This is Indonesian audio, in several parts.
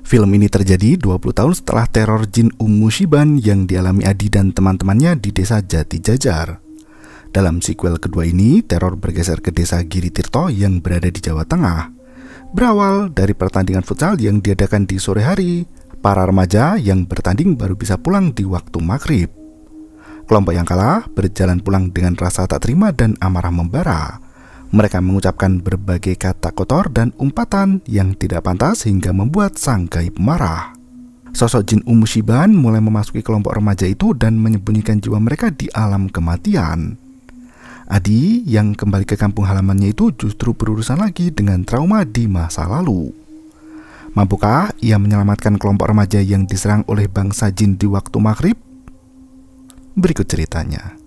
Film ini terjadi 20 tahun setelah teror jin Shiban yang dialami Adi dan teman-temannya di desa Jati Jajar. Dalam sequel kedua ini, teror bergeser ke desa Giri Tirto yang berada di Jawa Tengah. Berawal dari pertandingan futsal yang diadakan di sore hari, para remaja yang bertanding baru bisa pulang di waktu maghrib. Kelompok yang kalah berjalan pulang dengan rasa tak terima dan amarah membara. Mereka mengucapkan berbagai kata kotor dan umpatan yang tidak pantas hingga membuat sang gaib marah. Sosok jin Shiban mulai memasuki kelompok remaja itu dan menyembunyikan jiwa mereka di alam kematian. Adi yang kembali ke kampung halamannya itu justru berurusan lagi dengan trauma di masa lalu. Mampukah ia menyelamatkan kelompok remaja yang diserang oleh bangsa jin di waktu maghrib? Berikut ceritanya.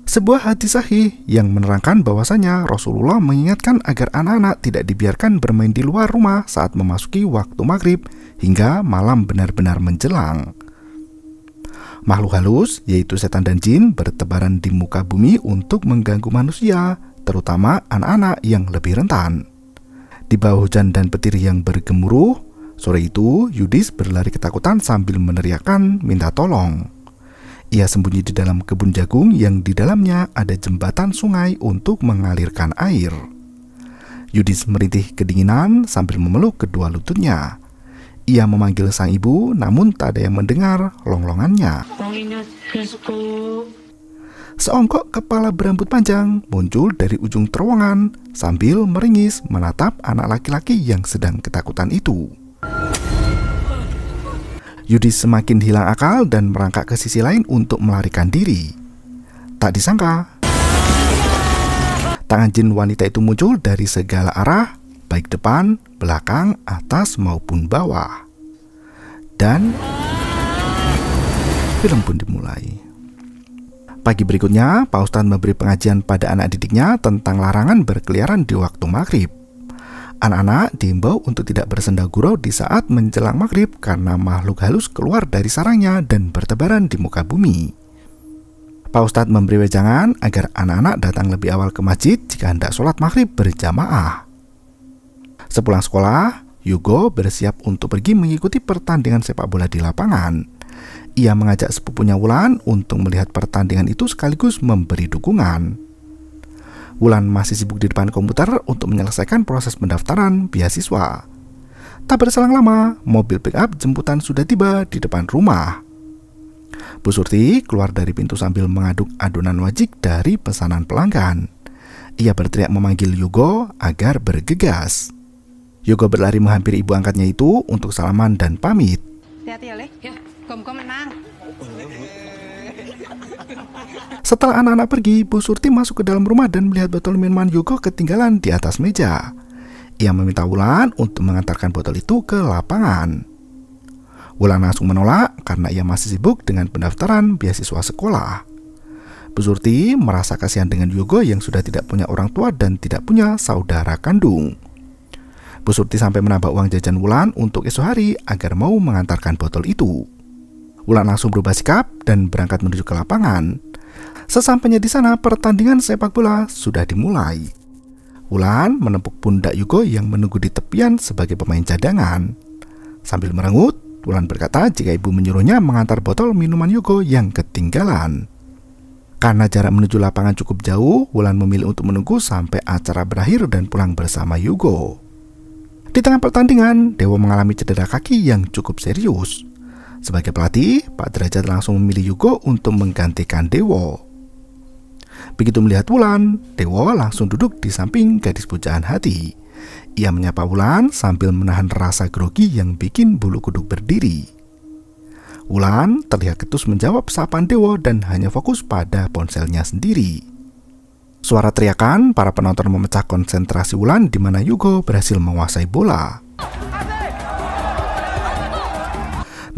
Sebuah hadis sahih yang menerangkan bahwasanya Rasulullah mengingatkan agar anak-anak tidak dibiarkan bermain di luar rumah saat memasuki waktu maghrib hingga malam benar-benar menjelang. Makhluk halus, yaitu setan dan jin, bertebaran di muka bumi untuk mengganggu manusia, terutama anak-anak yang lebih rentan. Di bawah hujan dan petir yang bergemuruh, sore itu Yudis berlari ketakutan sambil meneriakkan minta tolong. Ia sembunyi di dalam kebun jagung yang di dalamnya ada jembatan sungai untuk mengalirkan air. Yudis merintih kedinginan sambil memeluk kedua lututnya. Ia memanggil sang ibu, namun tak ada yang mendengar longlongannya. Seonggok kepala berambut panjang muncul dari ujung terowongan sambil meringis menatap anak laki-laki yang sedang ketakutan itu. Yudis semakin hilang akal dan merangkak ke sisi lain untuk melarikan diri. Tak disangka, tangan jin wanita itu muncul dari segala arah, baik depan, belakang, atas maupun bawah. Dan film pun dimulai. Pagi berikutnya, Pak Ustadz memberi pengajian pada anak didiknya tentang larangan berkeliaran di waktu maghrib. Anak-anak diimbau untuk tidak bersenda gurau di saat menjelang maghrib karena makhluk halus keluar dari sarangnya dan bertebaran di muka bumi. Pak Ustadz memberi wejangan agar anak-anak datang lebih awal ke masjid jika hendak sholat maghrib berjamaah. Sepulang sekolah, Yugo bersiap untuk pergi mengikuti pertandingan sepak bola di lapangan. Ia mengajak sepupunya Wulan untuk melihat pertandingan itu sekaligus memberi dukungan. Wulan masih sibuk di depan komputer untuk menyelesaikan proses pendaftaran beasiswa. Tak berselang lama, mobil pick-up jemputan sudah tiba di depan rumah. Bu Surti keluar dari pintu sambil mengaduk adonan wajik dari pesanan pelanggan. Ia berteriak memanggil Yugo agar bergegas. Yugo berlari menghampiri ibu angkatnya itu untuk salaman dan pamit. Hati-hati ya, Leh. Ya, kom menang. Setelah anak-anak pergi, Bu Surti masuk ke dalam rumah dan melihat botol minuman Yugo ketinggalan di atas meja. Ia meminta Wulan untuk mengantarkan botol itu ke lapangan. Wulan langsung menolak karena ia masih sibuk dengan pendaftaran beasiswa sekolah. Bu Surti merasa kasihan dengan Yugo yang sudah tidak punya orang tua dan tidak punya saudara kandung. Bu Surti sampai menambah uang jajan Wulan untuk esok hari agar mau mengantarkan botol itu. Wulan langsung berubah sikap dan berangkat menuju ke lapangan. Sesampainya di sana, pertandingan sepak bola sudah dimulai. Wulan menepuk pundak Yugo yang menunggu di tepian sebagai pemain cadangan. Sambil merengut, Wulan berkata jika ibu menyuruhnya mengantar botol minuman Yugo yang ketinggalan. Karena jarak menuju lapangan cukup jauh, Wulan memilih untuk menunggu sampai acara berakhir dan pulang bersama Yugo. Di tengah pertandingan, Dewo mengalami cedera kaki yang cukup serius. Sebagai pelatih, Pak Derajat langsung memilih Yugo untuk menggantikan Dewo. Begitu melihat Wulan, Dewo langsung duduk di samping gadis pujaan hati. Ia menyapa Wulan sambil menahan rasa grogi yang bikin bulu kuduk berdiri. Wulan terlihat ketus menjawab sapaan Dewo dan hanya fokus pada ponselnya sendiri. Suara teriakan para penonton memecah konsentrasi Wulan di mana Yugo berhasil menguasai bola.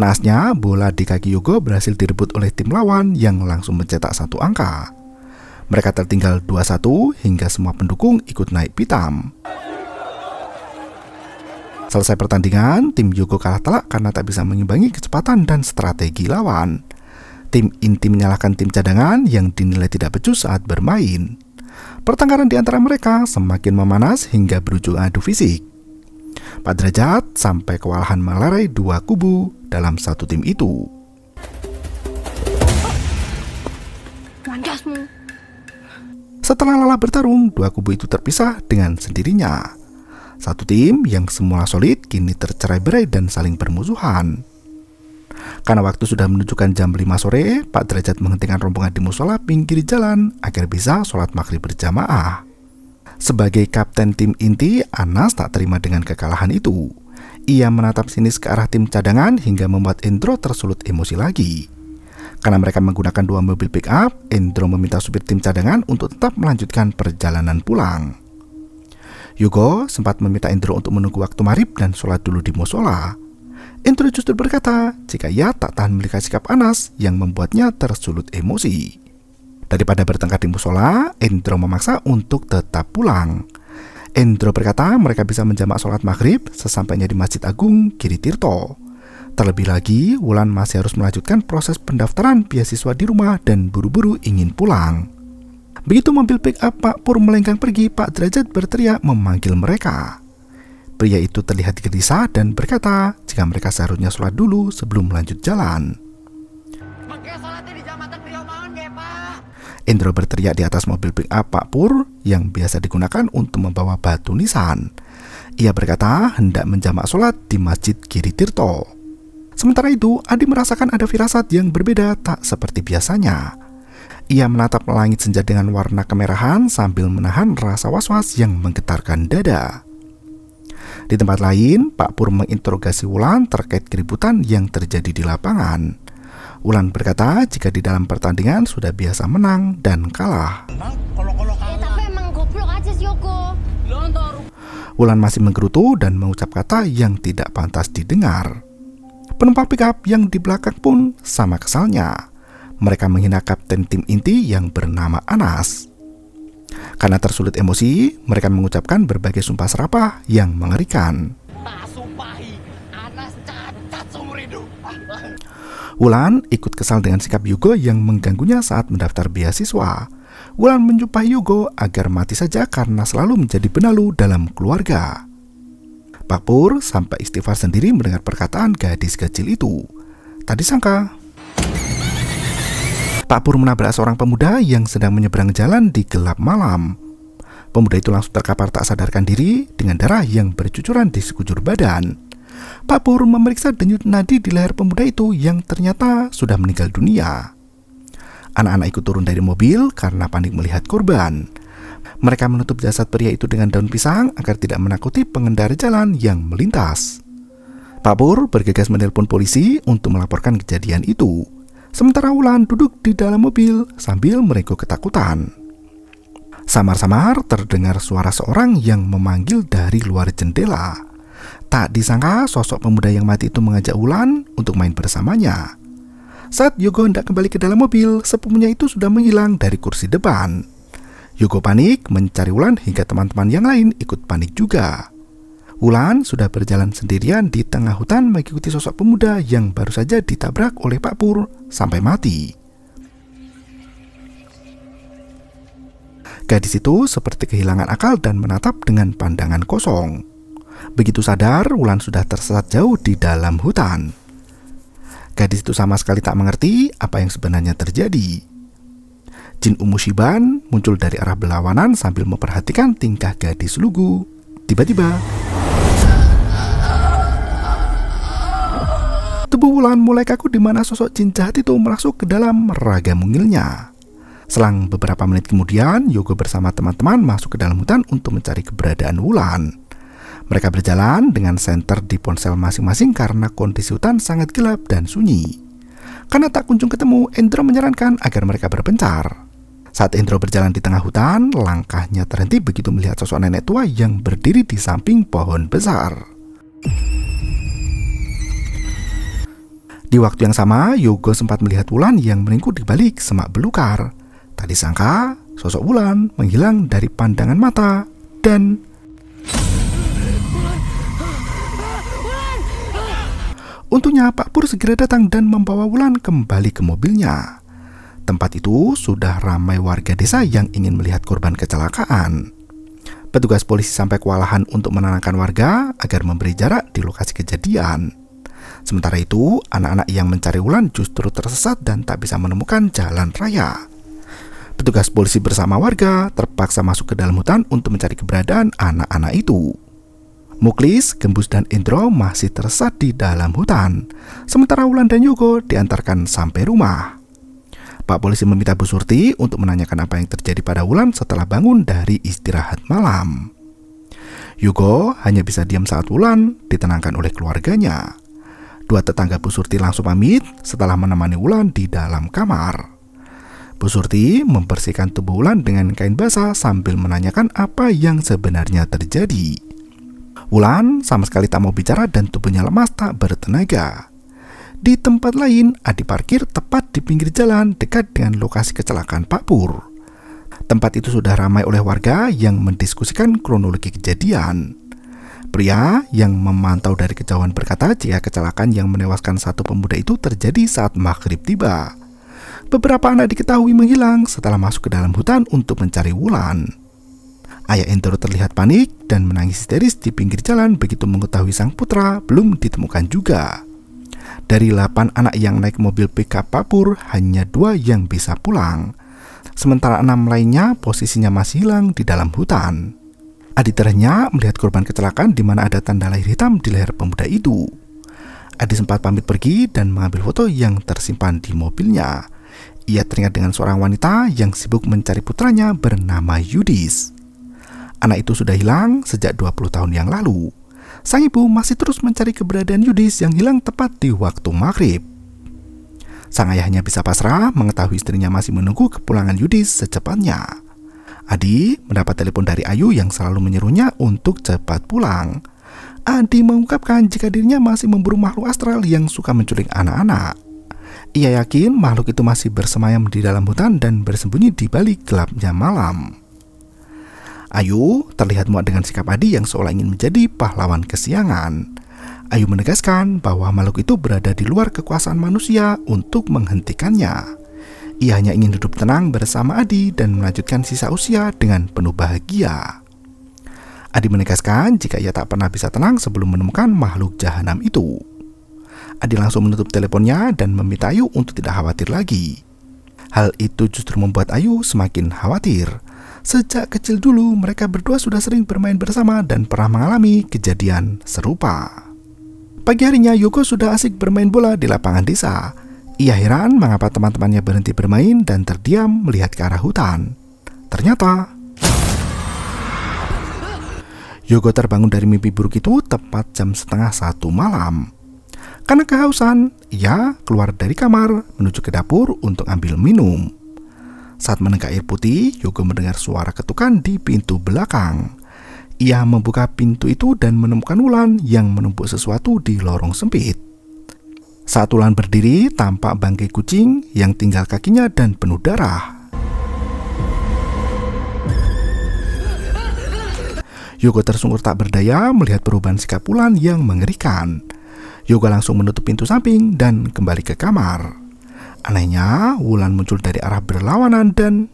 Naasnya, bola di kaki Yugo berhasil direbut oleh tim lawan yang langsung mencetak satu angka. Mereka tertinggal 2-1 hingga semua pendukung ikut naik pitam. Selesai pertandingan, tim Yugo kalah telak karena tak bisa mengimbangi kecepatan dan strategi lawan. Tim inti menyalahkan tim cadangan yang dinilai tidak becus saat bermain. Pertengkaran di antara mereka semakin memanas hingga berujung adu fisik. Pak Derajat sampai kewalahan melerai dua kubu dalam satu tim itu. Setelah lelah bertarung, dua kubu itu terpisah dengan sendirinya. Satu tim yang semula solid kini tercerai-berai dan saling bermusuhan. Karena waktu sudah menunjukkan jam 5 sore, Pak Derajat menghentikan rombongan di musola pinggir jalan agar bisa sholat maghrib berjamaah. Sebagai kapten tim inti, Anas tak terima dengan kekalahan itu. Ia menatap sinis ke arah tim cadangan hingga membuat Endro tersulut emosi lagi. Karena mereka menggunakan dua mobil pick up, Endro meminta supir tim cadangan untuk tetap melanjutkan perjalanan pulang. Yugo sempat meminta Endro untuk menunggu waktu maghrib dan sholat dulu di musola. Endro justru berkata jika ia tak tahan melihat sikap Anas yang membuatnya tersulut emosi. Daripada bertengkar di musola, Endro memaksa untuk tetap pulang. Endro berkata mereka bisa menjamak sholat maghrib sesampainya di Masjid Agung Giritirto. Terlebih lagi, Wulan masih harus melanjutkan proses pendaftaran beasiswa di rumah dan buru-buru ingin pulang. Begitu mobil pick up Pak Pur melenggang pergi, Pak Derajat berteriak memanggil mereka. Pria itu terlihat gelisah dan berkata jika mereka seharusnya sholat dulu sebelum lanjut jalan. Endro berteriak di atas mobil pick up Pak Pur yang biasa digunakan untuk membawa batu nisan. Ia berkata hendak menjamak sholat di Masjid Giritirto. Sementara itu, Adi merasakan ada firasat yang berbeda tak seperti biasanya. Ia menatap langit senja dengan warna kemerahan sambil menahan rasa was-was yang menggetarkan dada. Di tempat lain, Pak Pur menginterogasi Wulan terkait keributan yang terjadi di lapangan. Wulan berkata jika di dalam pertandingan sudah biasa menang dan kalah. Tapi emang goblok aja sih Yoko. Wulan masih menggerutu dan mengucap kata yang tidak pantas didengar. Penumpang pickup yang di belakang pun sama kesalnya. Mereka menghina kapten tim inti yang bernama Anas. Karena tersulut emosi, mereka mengucapkan berbagai sumpah serapah yang mengerikan. Wulan ikut kesal dengan sikap Yugo yang mengganggunya saat mendaftar beasiswa. Wulan menjumpai Yugo agar mati saja karena selalu menjadi benalu dalam keluarga. Pak Pur sampai istighfar sendiri mendengar perkataan gadis kecil itu. Tak disangka, Pak Pur menabrak seorang pemuda yang sedang menyeberang jalan di gelap malam. Pemuda itu langsung terkapar tak sadarkan diri dengan darah yang bercucuran di sekujur badan. Pak Pur memeriksa denyut nadi di leher pemuda itu yang ternyata sudah meninggal dunia. Anak-anak ikut turun dari mobil karena panik melihat korban. Mereka menutup jasad pria itu dengan daun pisang agar tidak menakuti pengendara jalan yang melintas. Pak Pur bergegas menelpon polisi untuk melaporkan kejadian itu. Sementara Wulan duduk di dalam mobil sambil merengkuh ketakutan. Samar-samar terdengar suara seorang yang memanggil dari luar jendela. Tak disangka sosok pemuda yang mati itu mengajak Wulan untuk main bersamanya. Saat Yugo hendak kembali ke dalam mobil, sepupunya itu sudah menghilang dari kursi depan. Yugo panik mencari Wulan hingga teman-teman yang lain ikut panik juga. Wulan sudah berjalan sendirian di tengah hutan mengikuti sosok pemuda yang baru saja ditabrak oleh Pak Pur sampai mati. Gadis itu seperti kehilangan akal dan menatap dengan pandangan kosong. Begitu sadar, Wulan sudah tersesat jauh di dalam hutan. Gadis itu sama sekali tak mengerti apa yang sebenarnya terjadi. Jin Umushiban muncul dari arah berlawanan sambil memperhatikan tingkah gadis lugu. Tiba-tiba, tubuh Wulan mulai kaku di mana sosok jin jahat itu masuk ke dalam raga mungilnya. Selang beberapa menit kemudian, Yugo bersama teman-teman masuk ke dalam hutan untuk mencari keberadaan Wulan. Mereka berjalan dengan senter di ponsel masing-masing karena kondisi hutan sangat gelap dan sunyi. Karena tak kunjung ketemu, Endro menyarankan agar mereka berpencar. Saat Endro berjalan di tengah hutan, langkahnya terhenti begitu melihat sosok nenek tua yang berdiri di samping pohon besar. Di waktu yang sama, Yugo sempat melihat Wulan yang meringkuk di balik semak belukar. Tak disangka, sosok Wulan menghilang dari pandangan mata dan untungnya Pak Pur segera datang dan membawa Wulan kembali ke mobilnya. tempat itu sudah ramai warga desa yang ingin melihat korban kecelakaan. Petugas polisi sampai kewalahan untuk menenangkan warga agar memberi jarak di lokasi kejadian. Sementara itu, anak-anak yang mencari Wulan justru tersesat dan tak bisa menemukan jalan raya. Petugas polisi bersama warga terpaksa masuk ke dalam hutan untuk mencari keberadaan anak-anak itu. Muklis, Gembus, dan Indro masih tersesat di dalam hutan, sementara Wulan dan Yogo diantarkan sampai rumah. Pak polisi meminta Bu Surti untuk menanyakan apa yang terjadi pada Wulan setelah bangun dari istirahat malam. Yogo hanya bisa diam saat Wulan ditenangkan oleh keluarganya. Dua tetangga Bu Surti langsung pamit setelah menemani Wulan di dalam kamar. Bu Surti membersihkan tubuh Wulan dengan kain basah sambil menanyakan apa yang sebenarnya terjadi. Wulan sama sekali tak mau bicara dan tubuhnya lemas tak bertenaga. Di tempat lain, Adi parkir tepat di pinggir jalan dekat dengan lokasi kecelakaan Pak Pur. Tempat itu sudah ramai oleh warga yang mendiskusikan kronologi kejadian. Pria yang memantau dari kejauhan berkata jika kecelakaan yang menewaskan satu pemuda itu terjadi saat maghrib tiba. Beberapa anak diketahui menghilang setelah masuk ke dalam hutan untuk mencari Wulan. Ayah Indro terlihat panik dan menangis histeris di pinggir jalan begitu mengetahui sang putra belum ditemukan juga. Dari 8 anak yang naik mobil pickup Pak Pur, hanya 2 yang bisa pulang. Sementara 6 lainnya posisinya masih hilang di dalam hutan. Adi terhenyak melihat korban kecelakaan di mana ada tanda lahir hitam di leher pemuda itu. Adi sempat pamit pergi dan mengambil foto yang tersimpan di mobilnya. Ia teringat dengan seorang wanita yang sibuk mencari putranya bernama Yudis. Anak itu sudah hilang sejak 20 tahun yang lalu. Sang ibu masih terus mencari keberadaan Yudis yang hilang tepat di waktu maghrib. Sang ayahnya bisa pasrah mengetahui istrinya masih menunggu kepulangan Yudis secepatnya. Adi mendapat telepon dari Ayu yang selalu menyerunya untuk cepat pulang. Adi mengungkapkan jika dirinya masih memburu makhluk astral yang suka menculik anak-anak. Ia yakin makhluk itu masih bersemayam di dalam hutan dan bersembunyi di balik gelapnya malam. Ayu terlihat muak dengan sikap Adi yang seolah ingin menjadi pahlawan kesiangan. Ayu menegaskan bahwa makhluk itu berada di luar kekuasaan manusia untuk menghentikannya. Ia hanya ingin hidup tenang bersama Adi dan melanjutkan sisa usia dengan penuh bahagia. Adi menegaskan jika ia tak pernah bisa tenang sebelum menemukan makhluk jahanam itu. Adi langsung menutup teleponnya dan meminta Ayu untuk tidak khawatir lagi. Hal itu justru membuat Ayu semakin khawatir. Sejak kecil dulu mereka berdua sudah sering bermain bersama dan pernah mengalami kejadian serupa. Pagi harinya Yogo sudah asik bermain bola di lapangan desa. Ia heran mengapa teman-temannya berhenti bermain dan terdiam melihat ke arah hutan. Ternyata Yogo terbangun dari mimpi buruk itu tepat jam 12:30 malam. Karena kehausan, ia keluar dari kamar menuju ke dapur untuk ambil minum. Saat menegak air putih, Yogo mendengar suara ketukan di pintu belakang. Ia membuka pintu itu dan menemukan Wulan yang menumpuk sesuatu di lorong sempit. Saat Wulan berdiri, tampak bangkai kucing yang tinggal kakinya dan penuh darah. Yogo tersungkur tak berdaya melihat perubahan sikap Wulan yang mengerikan. Yogo langsung menutup pintu samping dan kembali ke kamar. Anehnya, Wulan muncul dari arah berlawanan dan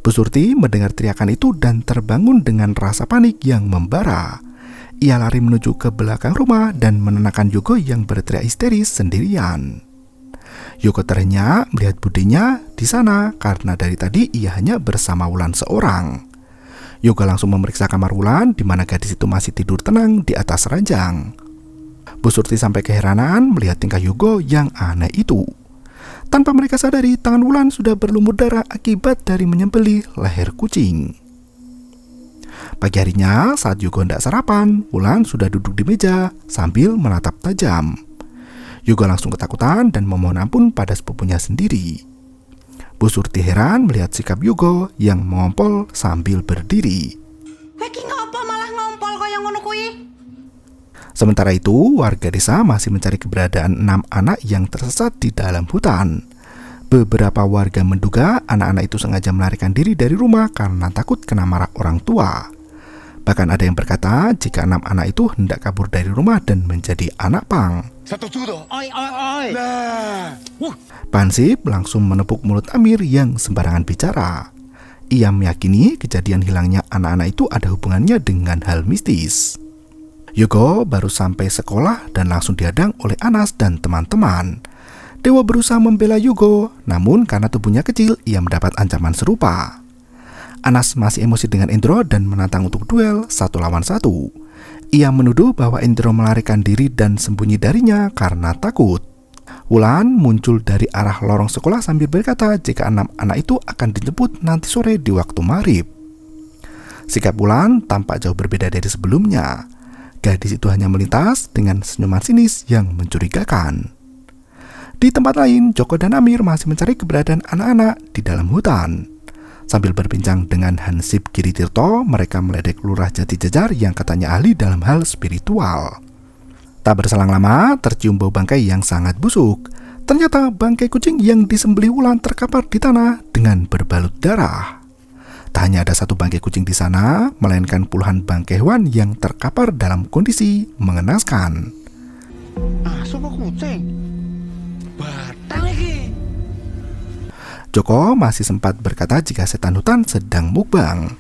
Bu Surti mendengar teriakan itu dan terbangun dengan rasa panik yang membara. Ia lari menuju ke belakang rumah dan menenangkan Yogo yang berteriak histeris sendirian. Yogo terhenyak melihat budinya di sana karena dari tadi ia hanya bersama Wulan seorang. Yogo langsung memeriksa kamar Wulan di mana gadis itu masih tidur tenang di atas ranjang. Bu Surti sampai keheranan melihat tingkah Yogo yang aneh itu. Tanpa mereka sadari, tangan Wulan sudah berlumur darah akibat dari menyembelih leher kucing. Pagi harinya, saat Yogo hendak sarapan, Wulan sudah duduk di meja sambil menatap tajam. Yogo langsung ketakutan dan memohon ampun pada sepupunya sendiri. Bu Surti heran melihat sikap Yogo yang mengompol sambil berdiri. Iki ngopo malah ngompol kaya ngono kuwi? Sementara itu, warga desa masih mencari keberadaan 6 anak yang tersesat di dalam hutan. Beberapa warga menduga anak-anak itu sengaja melarikan diri dari rumah karena takut kena marah orang tua. Bahkan ada yang berkata jika 6 anak itu hendak kabur dari rumah dan menjadi anak pang. Setuju toh? Oi, oi, oi. Nah. Pansip langsung menepuk mulut Amir yang sembarangan bicara. Ia meyakini kejadian hilangnya anak-anak itu ada hubungannya dengan hal mistis. Yogo baru sampai sekolah dan langsung dihadang oleh Anas dan teman-teman. Dewa berusaha membela Yogo, namun karena tubuhnya kecil, ia mendapat ancaman serupa. Anas masih emosi dengan Indro dan menantang untuk duel 1 lawan 1. Ia menuduh bahwa Indro melarikan diri dan sembunyi darinya karena takut. Wulan muncul dari arah lorong sekolah sambil berkata jika 6 anak itu akan dijemput nanti sore di waktu maghrib. Sikap Wulan tampak jauh berbeda dari sebelumnya. Gadis itu hanya melintas dengan senyuman sinis yang mencurigakan. Di tempat lain, Joko dan Amir masih mencari keberadaan anak-anak di dalam hutan. Sambil berbincang dengan Hansip Giritirto, mereka meledek Lurah Jatijajar yang katanya ahli dalam hal spiritual. Tak berselang lama, tercium bau bangkai yang sangat busuk. Ternyata bangkai kucing yang disembelih Wulan terkapar di tanah dengan berbalut darah. Tak hanya ada 1 bangkai kucing di sana, melainkan puluhan bangkai hewan yang terkapar dalam kondisi mengenaskan. Sama kucing. Batang lagi. Joko masih sempat berkata jika setan hutan sedang mukbang.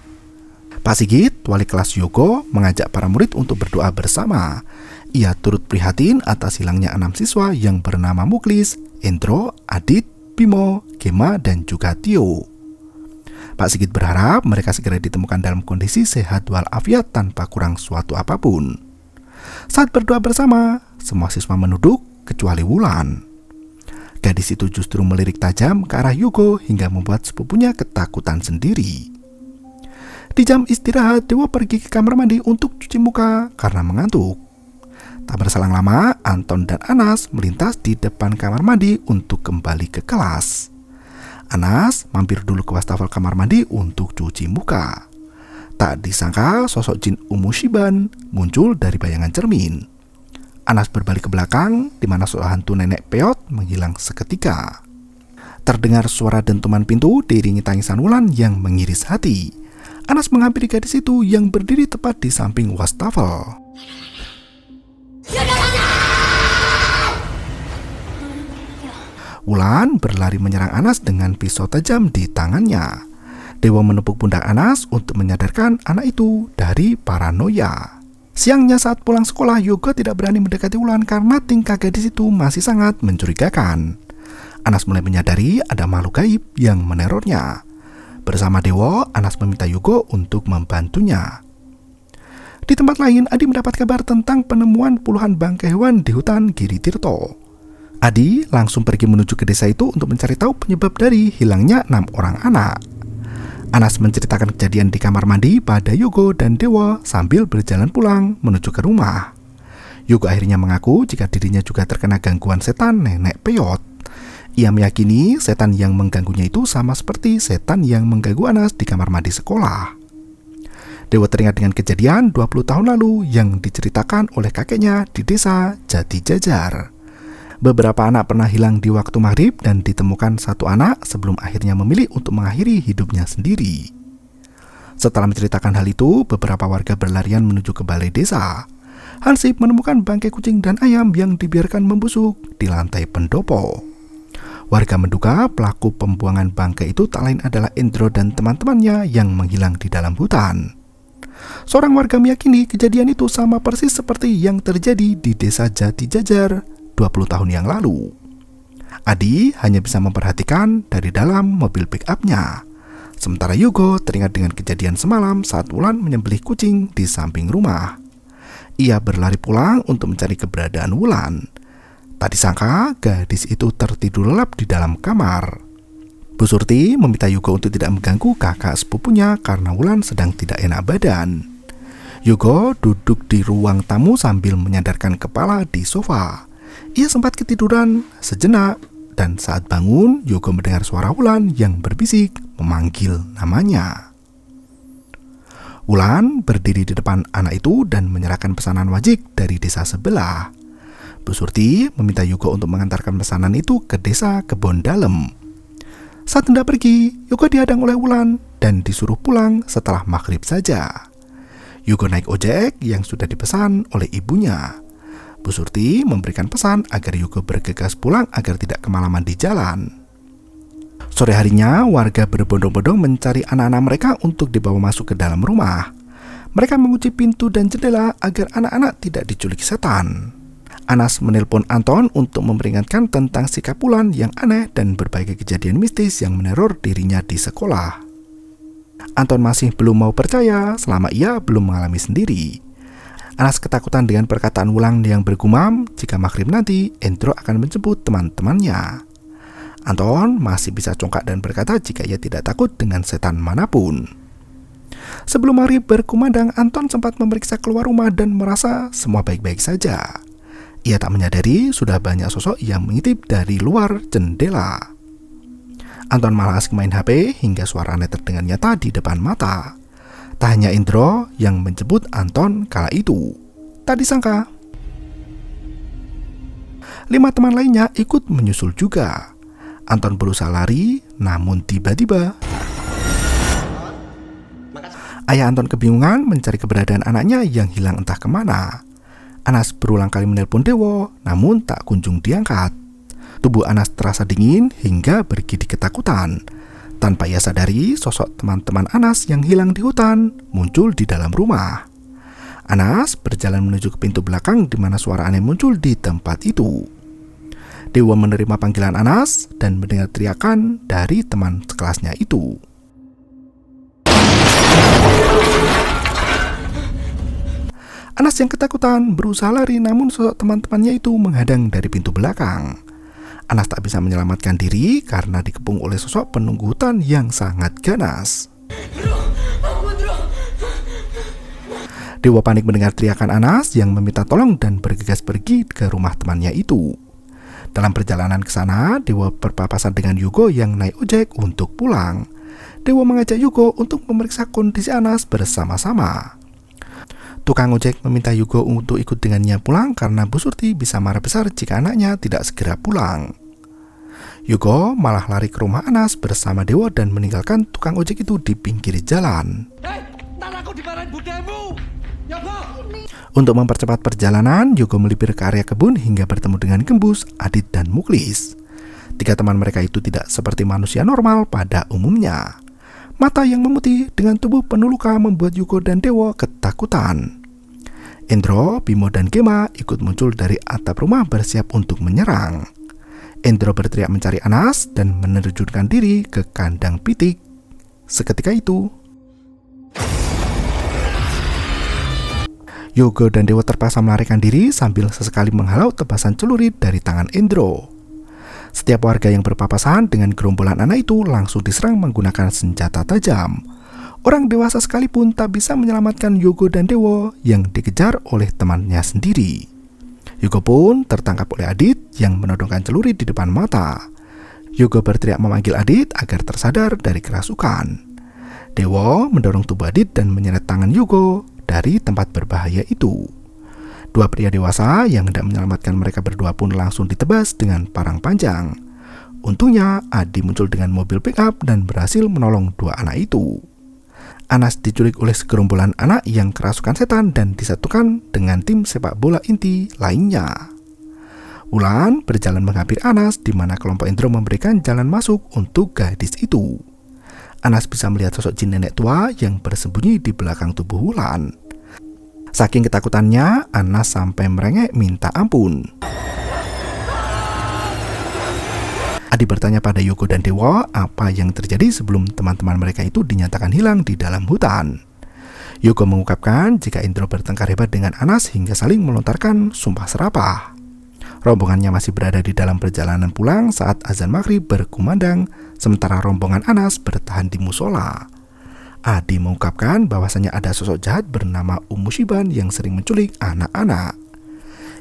Pak Sigit, wali kelas Yogo, mengajak para murid untuk berdoa bersama. Ia turut prihatin atas hilangnya 6 siswa yang bernama Muklis, Endro, Adit, Bimo, Gema, dan juga Tio. Pak Sigit berharap mereka segera ditemukan dalam kondisi sehat walafiat tanpa kurang suatu apapun. Saat berdoa bersama, semua siswa menunduk kecuali Wulan. Gadis itu justru melirik tajam ke arah Yogo hingga membuat sepupunya ketakutan sendiri. Di jam istirahat, Dewa pergi ke kamar mandi untuk cuci muka karena mengantuk. Tak berselang lama, Anton dan Anas melintas di depan kamar mandi untuk kembali ke kelas. Anas mampir dulu ke wastafel kamar mandi untuk cuci muka. Tak disangka sosok jin Umushiban muncul dari bayangan cermin. Anas berbalik ke belakang, di mana sosok hantu nenek peot menghilang seketika. Terdengar suara dentuman pintu diiringi tangisan Wulan yang mengiris hati. Anas menghampiri gadis itu yang berdiri tepat di samping wastafel. Wulan berlari menyerang Anas dengan pisau tajam di tangannya. Dewa menepuk pundak Anas untuk menyadarkan anak itu dari paranoia. Siangnya saat pulang sekolah, Yogo tidak berani mendekati Wulan karena tingkah gadis itu masih sangat mencurigakan. Anas mulai menyadari ada makhluk gaib yang menerornya. Bersama Dewa, Anas meminta Yogo untuk membantunya. Di tempat lain, Adi mendapat kabar tentang penemuan puluhan bangkai hewan di hutan Giritirto. Adi langsung pergi menuju ke desa itu untuk mencari tahu penyebab dari hilangnya 6 orang anak. Anas menceritakan kejadian di kamar mandi pada Yogo dan Dewa sambil berjalan pulang menuju ke rumah. Yogo akhirnya mengaku jika dirinya juga terkena gangguan setan nenek peot. Ia meyakini setan yang mengganggunya itu sama seperti setan yang mengganggu Anas di kamar mandi sekolah. Dewa teringat dengan kejadian 20 tahun lalu yang diceritakan oleh kakeknya di desa Jatijajar. Beberapa anak pernah hilang di waktu maghrib dan ditemukan 1 anak sebelum akhirnya memilih untuk mengakhiri hidupnya sendiri. Setelah menceritakan hal itu, beberapa warga berlarian menuju ke balai desa. Hansip menemukan bangkai kucing dan ayam yang dibiarkan membusuk di lantai pendopo. Warga menduga pelaku pembuangan bangkai itu tak lain adalah Indro dan teman-temannya yang menghilang di dalam hutan. Seorang warga meyakini kejadian itu sama persis seperti yang terjadi di desa Jatijajar 20 tahun yang lalu. Adi hanya bisa memperhatikan dari dalam mobil pick-up-nya. Sementara Yogo teringat dengan kejadian semalam saat Wulan menyembelih kucing di samping rumah. Ia berlari pulang untuk mencari keberadaan Wulan. Tak disangka gadis itu tertidur lelap di dalam kamar. Bu Surti meminta Yogo untuk tidak mengganggu kakak sepupunya karena Wulan sedang tidak enak badan. Yogo duduk di ruang tamu sambil menyandarkan kepala di sofa. Ia sempat ketiduran sejenak dan saat bangun, Yogo mendengar suara Wulan yang berbisik memanggil namanya. Wulan berdiri di depan anak itu dan menyerahkan pesanan wajik dari desa sebelah. Bu Surti meminta Yogo untuk mengantarkan pesanan itu ke desa Kebon Dalem. Saat hendak pergi, Yogo dihadang oleh Wulan dan disuruh pulang setelah maghrib saja. Yogo naik ojek yang sudah dipesan oleh ibunya. Bu Surti memberikan pesan agar Yugo bergegas pulang agar tidak kemalaman di jalan. Sore harinya, warga berbondong-bondong mencari anak-anak mereka untuk dibawa masuk ke dalam rumah. Mereka mengunci pintu dan jendela agar anak-anak tidak diculik setan. Anas menelpon Anton untuk memperingatkan tentang sikap Wulan yang aneh dan berbagai kejadian mistis yang meneror dirinya di sekolah. Anton masih belum mau percaya selama ia belum mengalami sendiri. Anas ketakutan dengan perkataan Wulan yang bergumam jika maghrib nanti Endro akan menjemput teman-temannya. Anton masih bisa congkak dan berkata jika ia tidak takut dengan setan manapun. Sebelum maghrib berkumandang, Anton sempat memeriksa keluar rumah dan merasa semua baik-baik saja. Ia tak menyadari sudah banyak sosok yang mengintip dari luar jendela. Anton malah asik main HP hingga suara aneh terdengar nyata di depan mata. Tak hanya Indro yang menjemput Anton kala itu. Tak disangka 5 teman lainnya ikut menyusul juga. Anton berusaha lari, namun tiba-tiba ayah Anton kebingungan mencari keberadaan anaknya yang hilang entah kemana. Anas berulang kali menelpon Dewo, namun tak kunjung diangkat. Tubuh Anas terasa dingin hingga bergidik ketakutan. Tanpa ia sadari, sosok teman-teman Anas yang hilang di hutan muncul di dalam rumah. Anas berjalan menuju ke pintu belakang di mana suara aneh muncul di tempat itu. Dewa menerima panggilan Anas dan mendengar teriakan dari teman sekelasnya itu. Anas yang ketakutan berusaha lari, namun sosok teman-temannya itu menghadang dari pintu belakang. Anas tak bisa menyelamatkan diri karena dikepung oleh sosok penunggu hutan yang sangat ganas. Dewa panik mendengar teriakan Anas yang meminta tolong dan bergegas pergi ke rumah temannya itu. Dalam perjalanan ke sana, Dewa berpapasan dengan Yugo yang naik ojek untuk pulang. Dewa mengajak Yugo untuk memeriksa kondisi Anas bersama-sama. Tukang ojek meminta Yugo untuk ikut dengannya pulang karena Bu Surti bisa marah besar jika anaknya tidak segera pulang. Yugo malah lari ke rumah Anas bersama Dewa dan meninggalkan tukang ojek itu di pinggir jalan. Untuk mempercepat perjalanan, Yugo melipir ke area kebun hingga bertemu dengan Gembus, Adit, dan Muklis. 3 teman mereka itu tidak seperti manusia normal pada umumnya. Mata yang memutih dengan tubuh penuh luka membuat Yugo dan Dewa ketakutan. Endro, Bimo, dan Gema ikut muncul dari atap rumah bersiap untuk menyerang. Endro berteriak mencari Anas dan menerjunkan diri ke kandang pitik. Seketika itu, Yugo dan Dewa terpaksa melarikan diri sambil sesekali menghalau tebasan celurit dari tangan Endro. Setiap warga yang berpapasan dengan gerombolan anak itu langsung diserang menggunakan senjata tajam. Orang dewasa sekalipun tak bisa menyelamatkan Yugo dan Dewo yang dikejar oleh temannya sendiri. Yugo pun tertangkap oleh Adit yang menodongkan celurit di depan mata. Yugo berteriak memanggil Adit agar tersadar dari kerasukan. Dewo mendorong tubuh Adit dan menyeret tangan Yugo dari tempat berbahaya itu. 2 pria dewasa yang hendak menyelamatkan mereka berdua pun langsung ditebas dengan parang panjang. Untungnya Adi muncul dengan mobil pick-up dan berhasil menolong 2 anak itu. Anas diculik oleh segerombolan anak yang kerasukan setan dan disatukan dengan tim sepak bola inti lainnya. Wulan berjalan menghampiri Anas di mana kelompok Indro memberikan jalan masuk untuk gadis itu. Anas bisa melihat sosok jin nenek tua yang bersembunyi di belakang tubuh Wulan. Saking ketakutannya, Anas sampai merengek minta ampun. Adi bertanya pada Yugo dan Dewa apa yang terjadi sebelum teman-teman mereka itu dinyatakan hilang di dalam hutan. Yugo mengungkapkan jika Indro bertengkar hebat dengan Anas hingga saling melontarkan sumpah serapah. Rombongannya masih berada di dalam perjalanan pulang saat azan maghrib berkumandang, sementara rombongan Anas bertahan di musola. Adi mengungkapkan bahwasanya ada sosok jahat bernama Mushiban yang sering menculik anak-anak.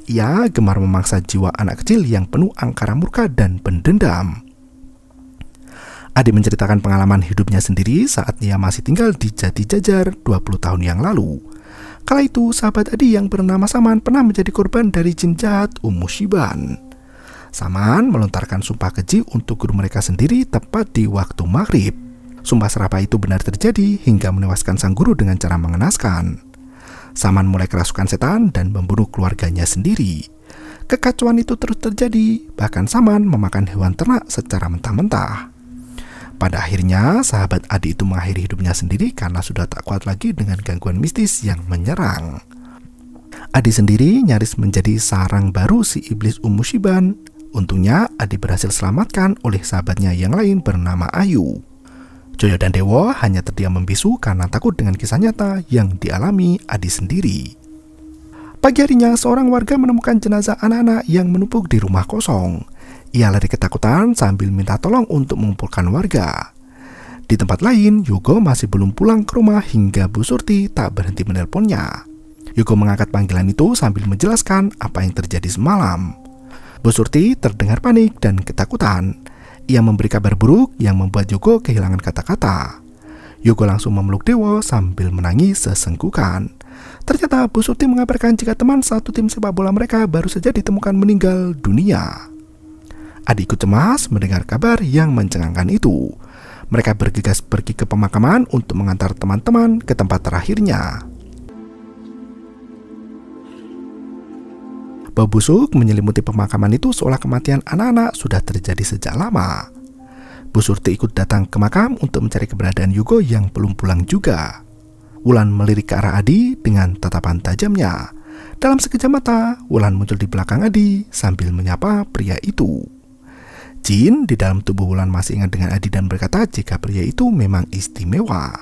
Ia gemar memangsa jiwa anak kecil yang penuh angkara murka dan pendendam. Adi menceritakan pengalaman hidupnya sendiri saat ia masih tinggal di Jati Jajar 20 tahun yang lalu. Kala itu sahabat Adi yang bernama Saman pernah menjadi korban dari jin jahat Mushiban. Saman melontarkan sumpah keji untuk guru mereka sendiri tepat di waktu maghrib. Sumpah serapah itu benar terjadi hingga menewaskan sang guru dengan cara mengenaskan. Saman mulai kerasukan setan dan membunuh keluarganya sendiri. Kekacauan itu terus terjadi, bahkan Saman memakan hewan ternak secara mentah-mentah. Pada akhirnya, sahabat Adi itu mengakhiri hidupnya sendiri karena sudah tak kuat lagi dengan gangguan mistis yang menyerang. Adi sendiri nyaris menjadi sarang baru si iblis Shiban. Untungnya, Adi berhasil selamatkan oleh sahabatnya yang lain bernama Ayu. Joyo dan Dewo hanya terdiam membisu karena takut dengan kisah nyata yang dialami Adi sendiri. Pagi harinya, seorang warga menemukan jenazah anak-anak yang menumpuk di rumah kosong. Ia lari ketakutan sambil minta tolong untuk mengumpulkan warga. Di tempat lain, Yugo masih belum pulang ke rumah hingga Bu Surti tak berhenti menelponnya. Yugo mengangkat panggilan itu sambil menjelaskan apa yang terjadi semalam. Bu Surti terdengar panik dan ketakutan. Ia memberi kabar buruk yang membuat Yugo kehilangan kata-kata. Yugo langsung memeluk Dewo sambil menangis sesenggukan. Ternyata Bu Surti mengabarkan jika teman satu tim sepak bola mereka baru saja ditemukan meninggal dunia. Adi ikut cemas mendengar kabar yang mencengangkan itu. Mereka bergegas pergi ke pemakaman untuk mengantar teman-teman ke tempat terakhirnya. Bau busuk menyelimuti pemakaman itu seolah kematian anak-anak sudah terjadi sejak lama. Bu Surti ikut datang ke makam untuk mencari keberadaan Yugo yang belum pulang juga. Wulan melirik ke arah Adi dengan tatapan tajamnya. Dalam sekejap mata, Wulan muncul di belakang Adi sambil menyapa pria itu. Jin di dalam tubuh Wulan masih ingat dengan Adi dan berkata jika pria itu memang istimewa.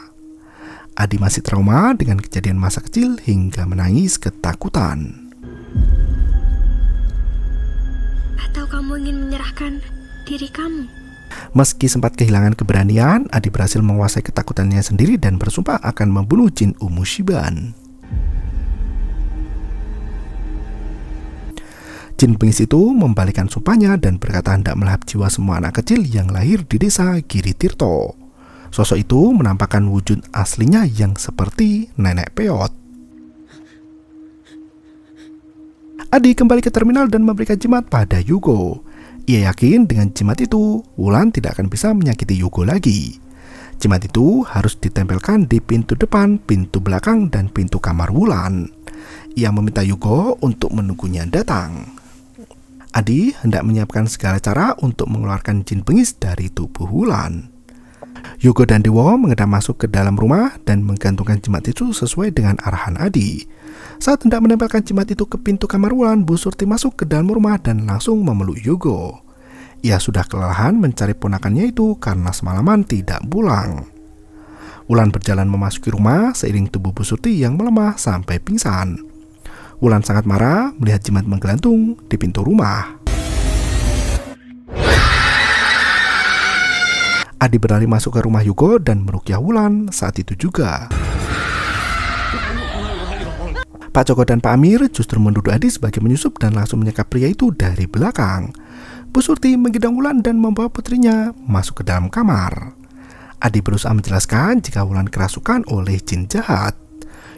Adi masih trauma dengan kejadian masa kecil hingga menangis ketakutan. Atau kamu ingin menyerahkan diri kamu? Meski sempat kehilangan keberanian, Adi berhasil menguasai ketakutannya sendiri dan bersumpah akan membunuh Jin Shiban. Jin bengis itu membalikan sumpahnya dan berkata hendak melahap jiwa semua anak kecil yang lahir di desa Giritirto. Sosok itu menampakkan wujud aslinya yang seperti nenek peot. Adi kembali ke terminal dan memberikan jimat pada Yugo. Ia yakin dengan jimat itu, Wulan tidak akan bisa menyakiti Yugo lagi. Jimat itu harus ditempelkan di pintu depan, pintu belakang, dan pintu kamar Wulan. Ia meminta Yugo untuk menunggunya datang. Adi hendak menyiapkan segala cara untuk mengeluarkan jin bengis dari tubuh Wulan. Yugo dan Dewo mengendap masuk ke dalam rumah dan menggantungkan jimat itu sesuai dengan arahan Adi. Saat hendak menempelkan jimat itu ke pintu kamar Wulan, Bu Surti masuk ke dalam rumah dan langsung memeluk Yugo. Ia sudah kelelahan mencari ponakannya itu karena semalaman tidak pulang. Wulan berjalan memasuki rumah seiring tubuh Bu Surti yang melemah sampai pingsan. Wulan sangat marah melihat jimat menggelantung di pintu rumah. Adi berlari masuk ke rumah Yugo dan meruqyah Wulan saat itu juga. Pak Joko dan Pak Amir justru menuduh Adi sebagai menyusup dan langsung menyekap pria itu dari belakang. Bu Surti menggidang Wulan dan membawa putrinya masuk ke dalam kamar. Adi berusaha menjelaskan jika Wulan kerasukan oleh jin jahat.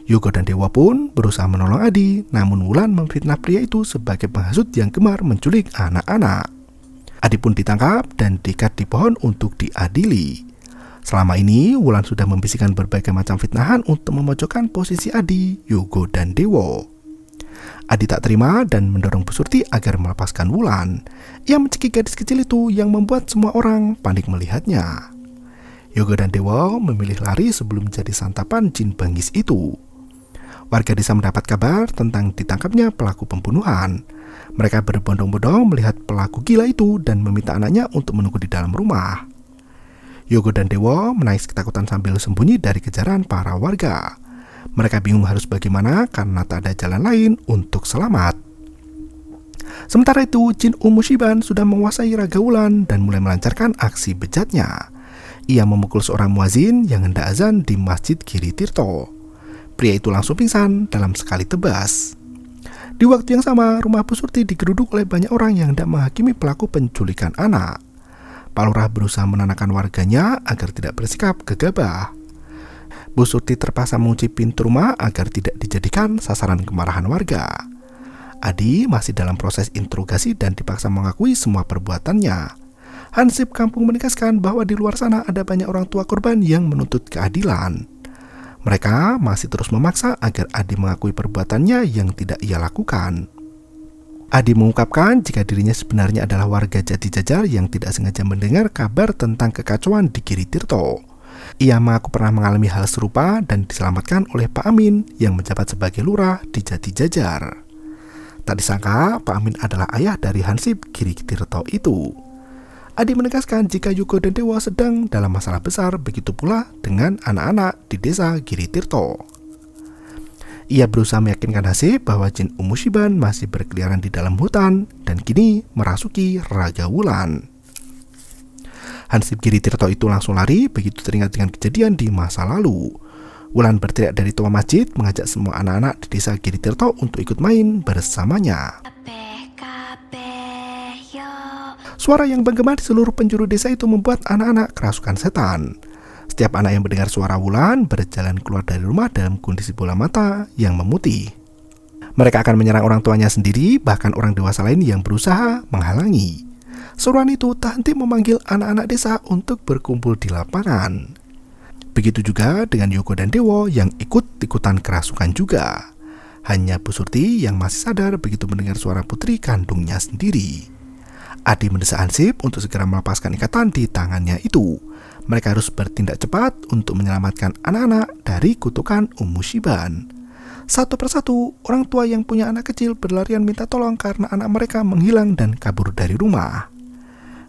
Yugo dan Dewa pun berusaha menolong Adi, namun Wulan memfitnah pria itu sebagai penghasut yang gemar menculik anak-anak. Adi pun ditangkap dan diikat di pohon untuk diadili. Selama ini, Wulan sudah membisikkan berbagai macam fitnahan untuk memojokkan posisi Adi, Yugo, dan Dewo. Adi tak terima dan mendorong Bu Surti agar melepaskan Wulan. Ia mencekik gadis kecil itu yang membuat semua orang panik melihatnya. Yugo dan Dewo memilih lari sebelum jadi santapan jin bengis itu. Warga desa mendapat kabar tentang ditangkapnya pelaku pembunuhan. Mereka berbondong-bondong melihat pelaku gila itu dan meminta anaknya untuk menunggu di dalam rumah. Yugo dan Dewo menangis ketakutan sambil sembunyi dari kejaran para warga. Mereka bingung harus bagaimana karena tak ada jalan lain untuk selamat. Sementara itu, Jin Shiban sudah menguasai raga Wulan dan mulai melancarkan aksi bejatnya. Ia memukul seorang muazin yang hendak azan di Masjid Giritirto. Pria itu langsung pingsan dalam sekali tebas. Di waktu yang sama, rumah Bu Surti digeruduk oleh banyak orang yang hendak menghakimi pelaku penculikan anak. Pak Lurah berusaha menenangkan warganya agar tidak bersikap gegabah. Bu Surti terpaksa mengunci pintu rumah agar tidak dijadikan sasaran kemarahan warga. Adi masih dalam proses interogasi dan dipaksa mengakui semua perbuatannya. Hansip kampung menegaskan bahwa di luar sana ada banyak orang tua korban yang menuntut keadilan. Mereka masih terus memaksa agar Adi mengakui perbuatannya yang tidak ia lakukan. Adi mengungkapkan jika dirinya sebenarnya adalah warga Jatijajar yang tidak sengaja mendengar kabar tentang kekacauan di Giritirto. Ia mengaku pernah mengalami hal serupa dan diselamatkan oleh Pak Amin yang menjabat sebagai lurah di Jatijajar. Tak disangka Pak Amin adalah ayah dari Hansip Giritirto itu. Adi menegaskan jika Yugo dan Dewa sedang dalam masalah besar, begitu pula dengan anak-anak di desa Giritirto. Ia berusaha meyakinkan Hansip bahwa jin Umushiban masih berkeliaran di dalam hutan dan kini merasuki Raga Wulan. Hansip Giritirto itu langsung lari begitu teringat dengan kejadian di masa lalu. Wulan berteriak dari toa masjid mengajak semua anak-anak di desa Giritirto untuk ikut main bersamanya. Suara yang menggema di seluruh penjuru desa itu membuat anak-anak kerasukan setan. Setiap anak yang mendengar suara Wulan berjalan keluar dari rumah dalam kondisi bola mata yang memutih. Mereka akan menyerang orang tuanya sendiri, bahkan orang dewasa lain yang berusaha menghalangi. Seruan itu tak henti memanggil anak-anak desa untuk berkumpul di lapangan. Begitu juga dengan Yugo dan Dewo yang ikut-ikutan kerasukan juga. Hanya Bu Surti yang masih sadar begitu mendengar suara putri kandungnya sendiri. Adi mendesak Hansip untuk segera melepaskan ikatan di tangannya itu. Mereka harus bertindak cepat untuk menyelamatkan anak-anak dari kutukan Umushiban. Satu persatu, orang tua yang punya anak kecil berlarian minta tolong karena anak mereka menghilang dan kabur dari rumah.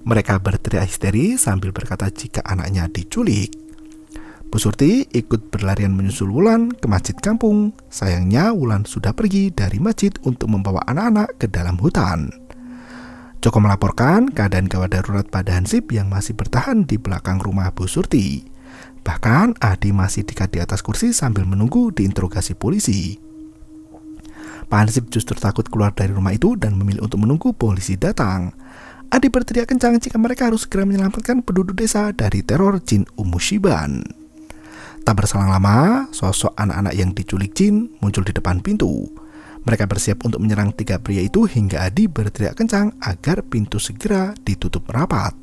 Mereka berteriak histeris sambil berkata jika anaknya diculik. Bu Surti ikut berlarian menyusul Wulan ke masjid kampung. Sayangnya Wulan sudah pergi dari masjid untuk membawa anak-anak ke dalam hutan. Joko melaporkan keadaan gawat darurat pada Hansip yang masih bertahan di belakang rumah Bu Surti. Bahkan Adi masih diikat di atas kursi sambil menunggu diinterogasi polisi. Pak Hansip justru takut keluar dari rumah itu dan memilih untuk menunggu polisi datang. Adi berteriak kencang jika mereka harus segera menyelamatkan penduduk desa dari teror jin Umushiban. Tak berselang lama, sosok anak-anak yang diculik jin muncul di depan pintu. Mereka bersiap untuk menyerang tiga pria itu hingga Adi berteriak kencang agar pintu segera ditutup rapat.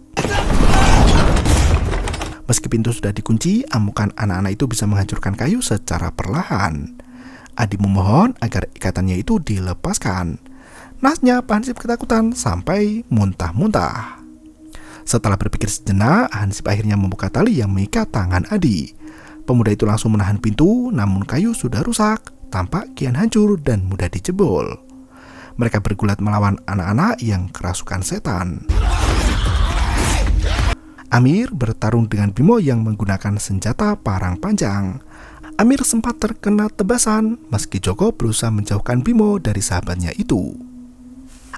Meski pintu sudah dikunci, amukan anak-anak itu bisa menghancurkan kayu secara perlahan. Adi memohon agar ikatannya itu dilepaskan. Nasnya Pak Hansip ketakutan sampai muntah-muntah. Setelah berpikir sejenak, Hansip akhirnya membuka tali yang mengikat tangan Adi. Pemuda itu langsung menahan pintu, namun kayu sudah rusak, tampak kian hancur dan mudah dijebol. Mereka bergulat melawan anak-anak yang kerasukan setan. Amir bertarung dengan Bimo yang menggunakan senjata parang panjang. Amir sempat terkena tebasan meski Joko berusaha menjauhkan Bimo dari sahabatnya itu.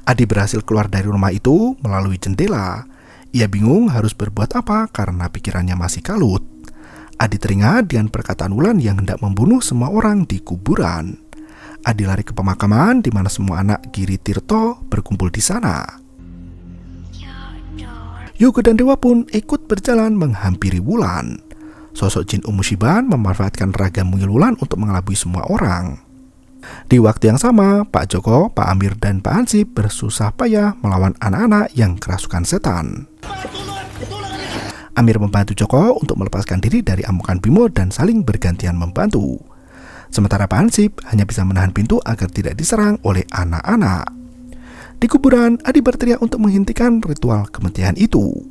Adi berhasil keluar dari rumah itu melalui jendela. Ia bingung harus berbuat apa karena pikirannya masih kalut. Adi teringat dengan perkataan Wulan yang hendak membunuh semua orang di kuburan. Adi lari ke pemakaman di mana semua anak Giritirto berkumpul di sana. Yugo dan Dewa pun ikut berjalan menghampiri Wulan. Sosok jin Umushiban memanfaatkan raga mungil Wulan untuk mengelabui semua orang. Di waktu yang sama, Pak Joko, Pak Amir, dan Pak Hansip bersusah payah melawan anak-anak yang kerasukan setan. Amir membantu Joko untuk melepaskan diri dari amukan Bimo dan saling bergantian membantu. Sementara Pak Hansip hanya bisa menahan pintu agar tidak diserang oleh anak-anak. Di kuburan, Adi berteriak untuk menghentikan ritual kematian itu.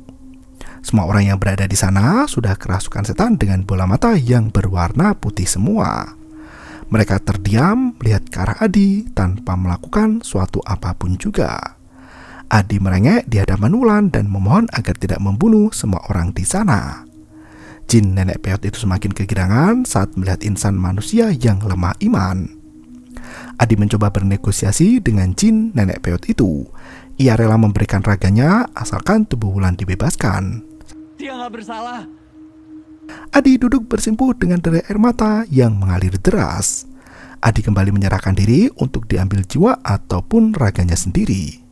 Semua orang yang berada di sana sudah kerasukan setan dengan bola mata yang berwarna putih semua. Mereka terdiam melihat ke arah Adi tanpa melakukan suatu apapun juga. Adi merengek di hadapan Wulan dan memohon agar tidak membunuh semua orang di sana. Jin nenek peot itu semakin kegirangan saat melihat insan manusia yang lemah iman. Adi mencoba bernegosiasi dengan jin nenek peot itu. Ia rela memberikan raganya asalkan tubuh Wulan dibebaskan. Dia nggak bersalah. Adi duduk bersimpuh dengan derai air mata yang mengalir deras. Adi kembali menyerahkan diri untuk diambil jiwa ataupun raganya sendiri.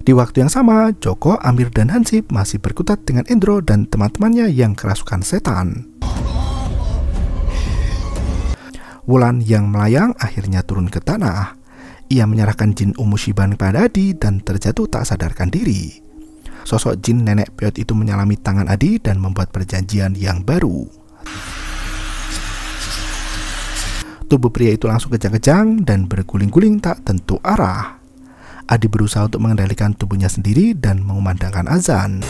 Di waktu yang sama, Joko, Amir, dan Hansip masih berkutat dengan Endro dan teman-temannya yang kerasukan setan. Wulan yang melayang akhirnya turun ke tanah. Ia menyerahkan jin Umushiban kepada Adi dan terjatuh tak sadarkan diri. Sosok jin nenek peot itu menyalami tangan Adi dan membuat perjanjian yang baru. Tubuh pria itu langsung kejang-kejang dan berguling-guling tak tentu arah. Adi berusaha untuk mengendalikan tubuhnya sendiri dan mengumandangkan azan.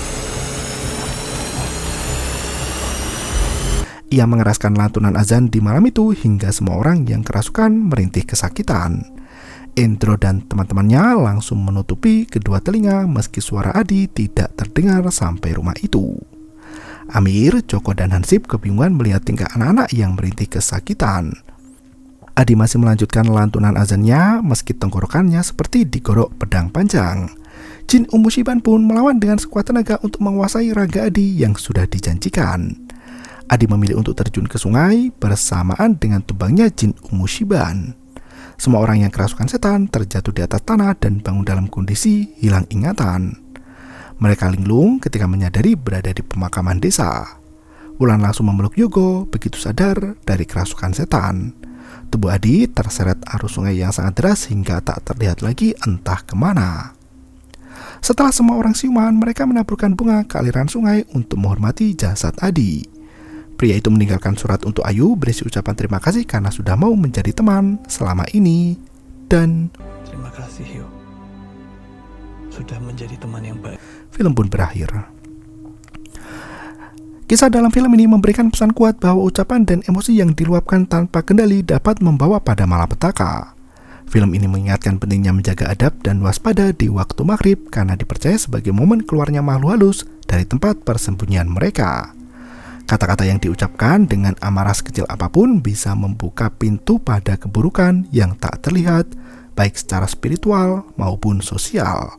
Ia mengeraskan lantunan azan di malam itu hingga semua orang yang kerasukan merintih kesakitan. Endro dan teman-temannya langsung menutupi kedua telinga meski suara Adi tidak terdengar sampai rumah itu. Amir, Joko, dan Hansip kebingungan melihat tingkah anak-anak yang merintih kesakitan. Adi masih melanjutkan lantunan azannya meski tenggorokannya seperti digorok pedang panjang. Jin Umushiban pun melawan dengan sekuat tenaga untuk menguasai raga Adi yang sudah dijanjikan. Adi memilih untuk terjun ke sungai bersamaan dengan tumbangnya Jin Umushiban. Semua orang yang kerasukan setan terjatuh di atas tanah dan bangun dalam kondisi hilang ingatan. Mereka linglung ketika menyadari berada di pemakaman desa. Wulan langsung memeluk Yogo begitu sadar dari kerasukan setan. Tubuh Adi terseret arus sungai yang sangat deras hingga tak terlihat lagi entah kemana. Setelah semua orang siuman, mereka menaburkan bunga ke aliran sungai untuk menghormati jasad Adi. Pria itu meninggalkan surat untuk Ayu berisi ucapan terima kasih karena sudah mau menjadi teman selama ini. Dan Terima kasih, Hyo. Sudah menjadi teman yang baik. Film pun berakhir. Kisah dalam film ini memberikan pesan kuat bahwa ucapan dan emosi yang diluapkan tanpa kendali dapat membawa pada malapetaka. Film ini mengingatkan pentingnya menjaga adab dan waspada di waktu maghrib karena dipercaya sebagai momen keluarnya makhluk halus dari tempat persembunyian mereka. Kata-kata yang diucapkan dengan amarah sekecil apapun bisa membuka pintu pada keburukan yang tak terlihat, baik secara spiritual maupun sosial.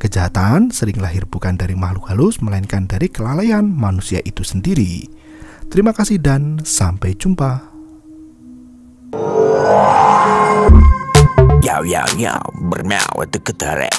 Kejahatan sering lahir bukan dari makhluk halus, melainkan dari kelalaian manusia itu sendiri. Terima kasih dan sampai jumpa. Yo, bermau itu ketara.